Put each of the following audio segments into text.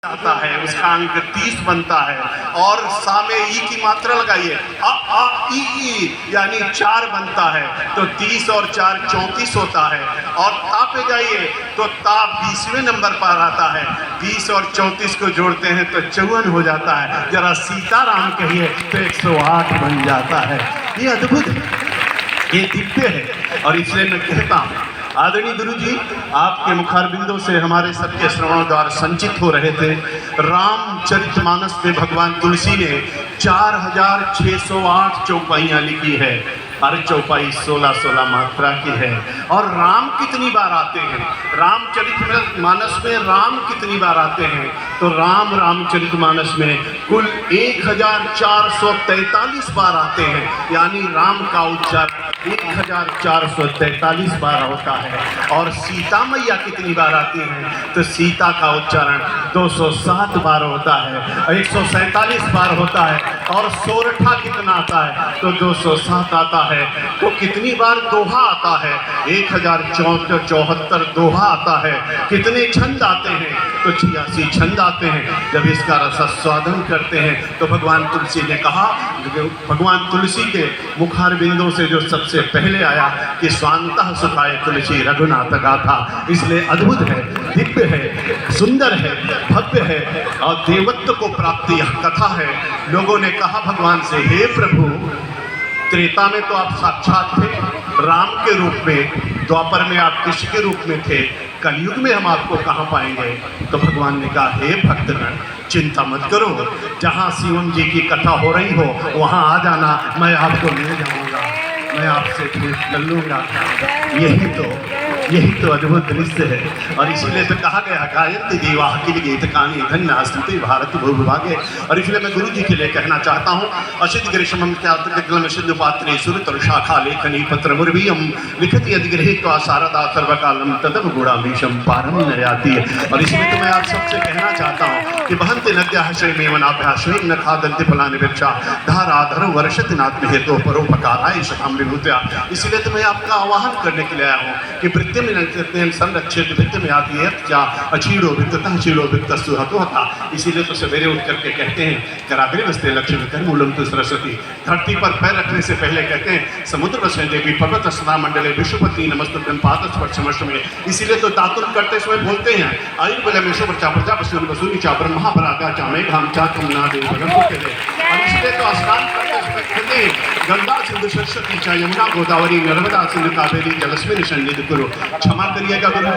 आता है उसका अंक 30 बनता है और सा में ई की मात्रा लगाइए अ आ ई यानी 4 बनता है तो 30 और 4 34 होता है। और ता पे जाइए तो ता 20वें नंबर पर आता है। 20 और 34 को जोड़ते हैं तो 54 हो जाता है। जरा सीताराम कहिए तो 108 बन जाता है। ये अद्भुत है, ये दिव्य है। और इसलिए मैं कहता हूँ आदरणीय गुरु जी, आपके मुखारबिंदों से हमारे सबके श्रवण द्वार संचित हो रहे थे। रामचरितमानस में भगवान तुलसी ने 4608 चौपाइयाँ लिखी है। हर चौपाई 16-16 मात्रा की है। और राम कितनी बार आते हैं रामचरितमानस में? राम कितनी बार आते हैं? तो रामचरितमानस में कुल 1443 बार आते हैं। यानी राम का उच्चारण 1443 बार होता है। और सीता मैया कितनी बार आती हैं? तो सीता का उच्चारण 207 बार होता है, 147 बार होता है। और सोरठा कितना आता है? तो 207 आता है। तो कितनी बार दोहा आता है? 1074 दोहा आता है। कितने छंद आते हैं? तो 86 छंद आते हैं। जब इसका रसास्वादन करते हैं तो भगवान तुलसी ने कहा, भगवान तुलसी के मुखारबिंदों से जो सबसे पहले आया कि स्वांतः सुखाय तुलसी रघुनाथ गाथा। इसलिए अद्भुत है, दिव्य है, सुंदर है, भव्य है और देवत्व को प्राप्ति यह कथा है। लोगों ने कहा भगवान से, हे प्रभु, त्रेता में तो आप साक्षात थे राम के रूप में, द्वापर में आप किसी के रूप में थे, कलयुग में हम आपको कहाँ पाएंगे? तो भगवान ने कहा, हे भक्तगण, चिंता मत करो, जहाँ शिवम जी की कथा हो रही हो वहाँ आ जाना, मैं आपको ले जाऊँगा, मैं आपसे भेंट कर लूँगा। यही तो अद्भुत दृश्य है। और इसीलिए तो कहा गया, गायत्री देवा अखिल गीत कानी धन्य स्तुति भारत भूभागे। और इसलिए मैं गुरु जी के लिए कहना चाहता हूँ, असित ग्रीष्मम त्यागम सिद्धु पात्रे सुरतर शाखा लेखनी पत्र मुर्वीयम लिखति अधिग्रहीत्वा शारदा सर्वकालम तदव गुणामीशम पारम नयाति। और इसलिए तो मैं आप सबसे कहना चाहता हूँ कि बहंते नद्याः श्रीमेवनाभ्याः श्रीं न खादन्ति फलानि वृक्षा धाराधर वर्षति नात्म हेतु परोपकाराय शतां विभूत्या। इसलिए तो मैं आपका आह्वान करने के लिए आया हूँ कि वृत्ति में संरक्षित वृत्ति में आती है क्या अचीड़ो वित्ततः चीड़ो वित्तस्तु हतो हता। इसीलिए तो सवेरे उठ करके कहते हैं कराग्रे वस्ते लक्ष्मी कर मूलम तो सरस्वती। धरती पर पैर रखने से पहले कहते हैं समुद्र वसने देवी पर्वत सदा मंडले विश्वपति नमस्तुभ्यं पादस्पर्शमस्तु में। इसीलिए तो दातुन करते समय बोलते हैं आयुर्बलम विश्वप्रचा प्रजापतिं वसूनि चा ब्रह्मा परागा चा मेघाम चा कमना देव भगवतो के लिए। और इसलिए तो स्नान करते समय कहते हैं गंगा सिंधु सरस्वती चा यमुना गोदावरी नर्मदा सिंधु कावेरी जलस्मिन् सन्निधिं कुरु। क्षमा करिएगा गुरु,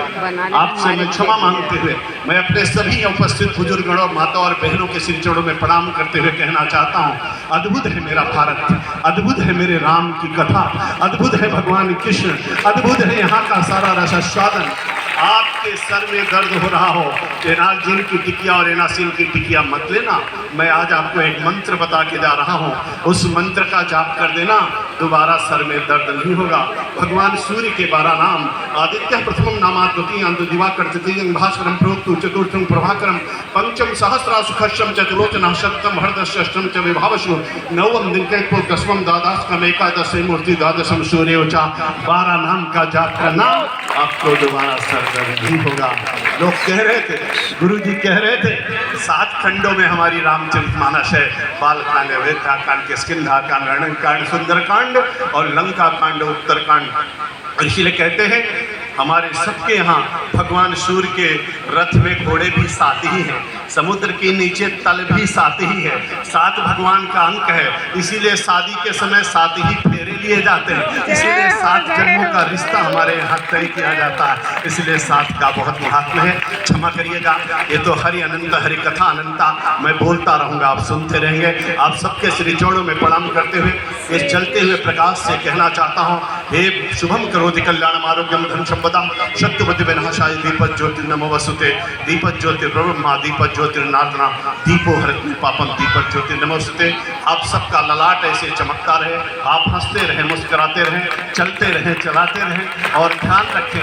आपसे मैं क्षमा मांगते हुए मैं अपने सभी उपस्थित बुजुर्गों और माता और बहनों के सिर चरणों में प्रणाम करते हुए कहना चाहता हूँ, अद्भुत है मेरा भारत, अद्भुत है मेरे राम की कथा, अद्भुत है भगवान कृष्ण, अद्भुत है यहाँ का सारा रसास्वादन। आपके सर में दर्द हो रहा हो, एनाजिन की टिकिया और एनासिन की टिकिया मत लेना। मैं आज आपको एक मंत्र बता के जा रहा हूँ, उस मंत्र का जाप कर देना, दोबारा सर में दर्द नहीं होगा। भगवान सूर्य के 12 नाम, आदित्य प्रथमम नामा द्वितीयं दिवाकर तृतीयं भास्करम प्रोक्तु चतुर्थं प्रभाकरम पंचम सहस्रासु खर्षम चतुलोचना शतम हरदश्यष्टम च विभावशु नवम दिनकैको दसमम द्वादशकम एकादश मूर्ति द्वादशम सूर्योचा। 12 नाम का जाप करना, आपको दोबारा सर दर्द नहीं होगा। लोग कह रहे थे, गुरु जी कह रहे थे 7 खंडों में हमारी रामचरितमानस है, बालकांड, अयोध्याकांड, किष्किंधाकांड, रणकांड, सुंदरकांड और लंका कांड, उत्तरकांड। इसीलिए कहते हैं हमारे सबके यहाँ भगवान सूर्य के रथ में घोड़े भी 7 ही हैं, समुद्र के नीचे तल भी 7 ही है, 7 भगवान का अंक है। इसीलिए शादी के समय 7 ही फेरे लिए जाते हैं, इसलिए 7 जन्मों का रिश्ता हमारे यहाँ तय किया जाता है। इसलिए 7 का बहुत महत्व है। क्षमा करिएगा, ये तो हरि अनंत हरि कथा अनंता, मैं बोलता रहूँगा, आप सुनते रहेंगे। आप सबके श्री चरणों में प्रणाम करते हुए इस जलते हुए प्रकाश से कहना चाहता हूँ, हे शुभम करोति कल्याणम आरोग्यम धन संपदा शत्रुपति विनाशाय दीपक ज्योतिर्नमोस्तुते। दीपक ज्योतिर्ब्रह्मा दीपक ज्योतिर्नारायण दीपो हरति पापम दीपक ज्योतिर्नमोस्तुते। आप सबका ललाट ऐसे चमकता रहे, आप हंसते रहें, मुस्कुराते रहें, चलते रहें, चलाते रहें और ध्यान रखें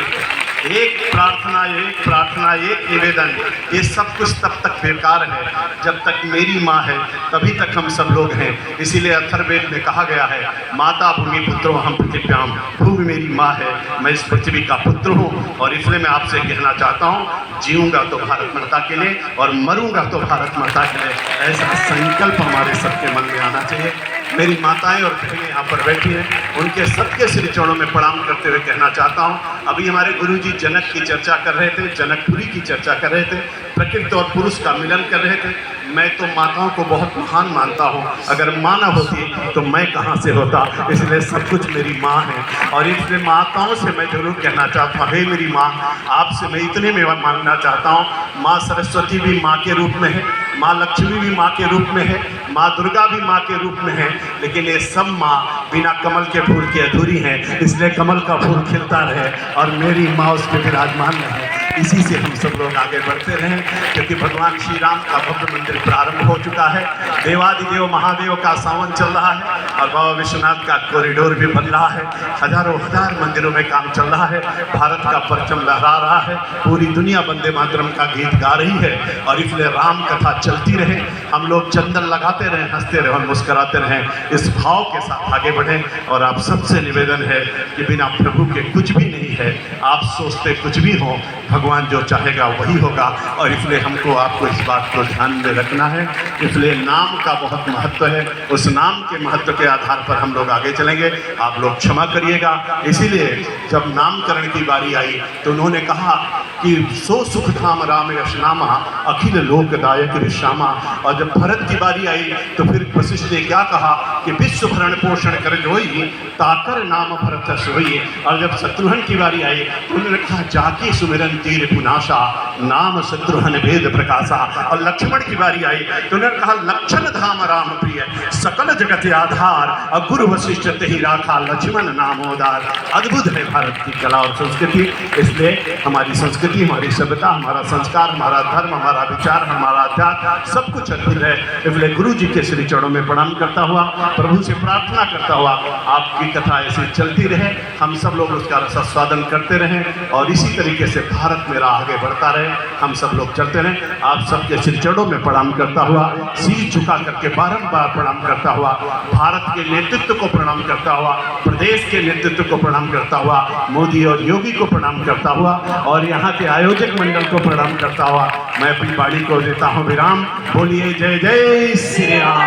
एक प्रार्थना, एक निवेदन, ये सब कुछ तब तक बेकार है जब तक मेरी माँ है, तभी तक हम सब लोग हैं। इसीलिए अथर्ववेद में कहा गया है, माता भूमि पुत्रो हम पृथिव्याम, भूमि मेरी माँ है, मैं इस पृथ्वी का पुत्र हूँ। और इसलिए मैं आपसे कहना चाहता हूँ, जीऊँगा तो भारत माता के लिए और मरूंगा तो भारत माता के लिए, ऐसा संकल्प हमारे सबके मन में आना चाहिए। मेरी माताएं और बहनें यहाँ पर बैठी हैं, उनके सबके श्री चरणों में प्रणाम करते हुए कहना चाहता हूँ, अभी हमारे गुरुजी जनक की चर्चा कर रहे थे, जनकपुरी की चर्चा कर रहे थे, प्रकृति और पुरुष का मिलन कर रहे थे। मैं तो माताओं को बहुत महान मानता हूँ, अगर माँ न होती तो मैं कहाँ से होता, इसलिए सब कुछ मेरी माँ है। और इसलिए माताओं से मैं जरूर कहना चाहता हूँ, हे मेरी माँ, आपसे मैं इतने में मांगना चाहता हूँ, माँ सरस्वती भी माँ के रूप में है, माँ लक्ष्मी भी माँ के रूप में है, माँ दुर्गा भी माँ के रूप में है, लेकिन ये सब माँ बिना कमल के फूल की अधूरी हैं, इसलिए कमल का फूल खिलता रहे और मेरी माँ उस पर विराजमान रहे। इसी से हम सब लोग आगे बढ़ते रहें, क्योंकि भगवान श्री राम का भव्य मंदिर प्रारंभ हो चुका है, देवादिदेव महादेव का सावन चल रहा है और बाबा विश्वनाथ का कॉरिडोर भी बन रहा है, हजारों हजार मंदिरों में काम चल रहा है, भारत का परचम लहरा रहा है, पूरी दुनिया वंदे मातरम का गीत गा रही है। और इसलिए राम कथा चलती रहे, हम लोग चंदन लगाते रहें, हंसते रहें, मुस्कुराते रहें, इस भाव के साथ आगे बढ़ें। और आप सबसे निवेदन है कि बिना प्रभु के कुछ भी नहीं है, आप सोचते कुछ भी हो, भगवान जो चाहेगा वही होगा। और इसलिए हमको आपको इस बात को ध्यान में रखना है, इसलिए नाम का बहुत महत्व है, उस नाम के महत्व के आधार पर हम लोग आगे चलेंगे। आप लोग क्षमा करिएगा, इसीलिए जब नामकरण की बारी आई तो उन्होंने कहा कि सो सुख धाम राम यश नामा, अखिल लोकदायक ऋषामा। और जब भरत की बारी आई तो फिर वशिष्ठ ने क्या कहा कि विश्व भरण पोषण कर जोई, ताकर नाम भरत सोई। और जब शत्रुघ्न की बारी आई तो उन्होंने कहा जाकी सुमिरन तीर पुनाशा, नाम शत्रुघ्न वेद प्रकाशा। और लक्ष्मण की बारी आई तो उन्होंने कहा लक्षण धाम राम प्रिय, सकल जगत आधार, अगुरु वशिष्ठ तेहि राखा, लक्ष्मण नामोदार। अद्भुत है भारत की कला और संस्कृति, इसलिए हमारी संस्कृति, हमारी सभ्यता, हमारा संस्कार, हमारा धर्म, हमारा विचार, हमारा अध्यात्म सब कुछ अद्भुत है। इसलिए गुरु जी के श्री चरणों में प्रणाम करता हुआ, प्रभु से प्रार्थना करता हुआ, आपकी कथा ऐसे चलती रहे, हम सब लोग उसका रसास्वादन करते रहें और इसी तरीके से भारत मेरा आगे बढ़ता रहे, हम सब लोग चलते रहें। आप सबके श्री चरणों में प्रणाम करता हुआ, शीश झुका करके बारंबार प्रणाम करता हुआ, भारत के नेतृत्व को प्रणाम करता हुआ, प्रदेश के नेतृत्व को प्रणाम करता हुआ, मोदी और योगी को प्रणाम करता हुआ और यहाँ के आयोजक मंडल को प्रणाम करता हुआ मैं अपनी वाणी को देता हूँ विराम। बोलिए जय जय श्री राम,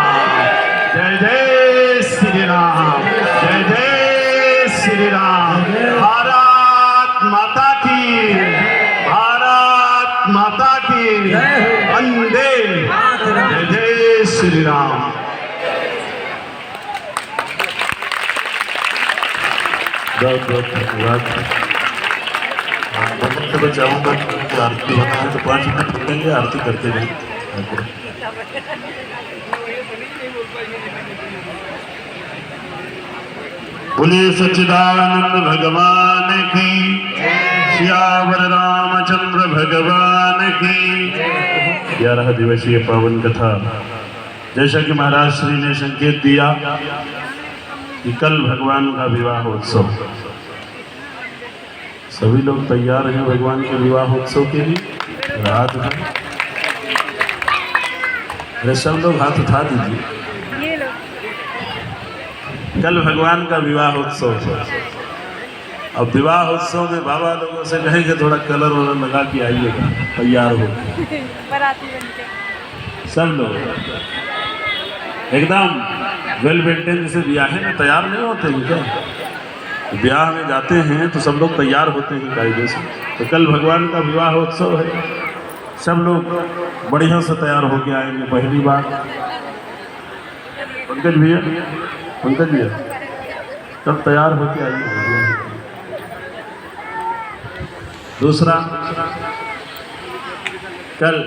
जय जय श्री राम, जय जय श्री राम। भारत माता की, भारत माता की वंदे, जय जय श्री राम। बहुत बहुत धन्यवाद। मैं चाहूँगा कि आरती बनाए तो 5 मिनट रुकेंगे, आरती करते रहें। बोलिए सच्चिदानंद भगवान की, सियावर रामचंद्र भगवान की। 11 दिवसीय पावन कथा, जैसा कि महाराज श्री ने संकेत दिया कि कल भगवान का विवाह उत्सव, सभी लोग तैयार हैं भगवान के विवाह उत्सव के लिए। रात में अरे सब लोग हाथ उठा दीजिए। कल भगवान का विवाह उत्सव, अब विवाह उत्सव में बाबा लोगों से कहेंगे थोड़ा कलर वलर लगा के आइएगा, तैयार हो सब लोग एकदम वेल मेंटेन। जैसे ब्याह में तैयार नहीं होते हैं क्या, ब्याह में जाते हैं तो सब लोग तैयार होते हैं कायदे से। तो कल भगवान का विवाह उत्सव है, सब लोग बढ़िया से तैयार होके आएंगे। पहली बार पंकज भैया, पंकज भैया सब तैयार होके आइए। दूसरा, कल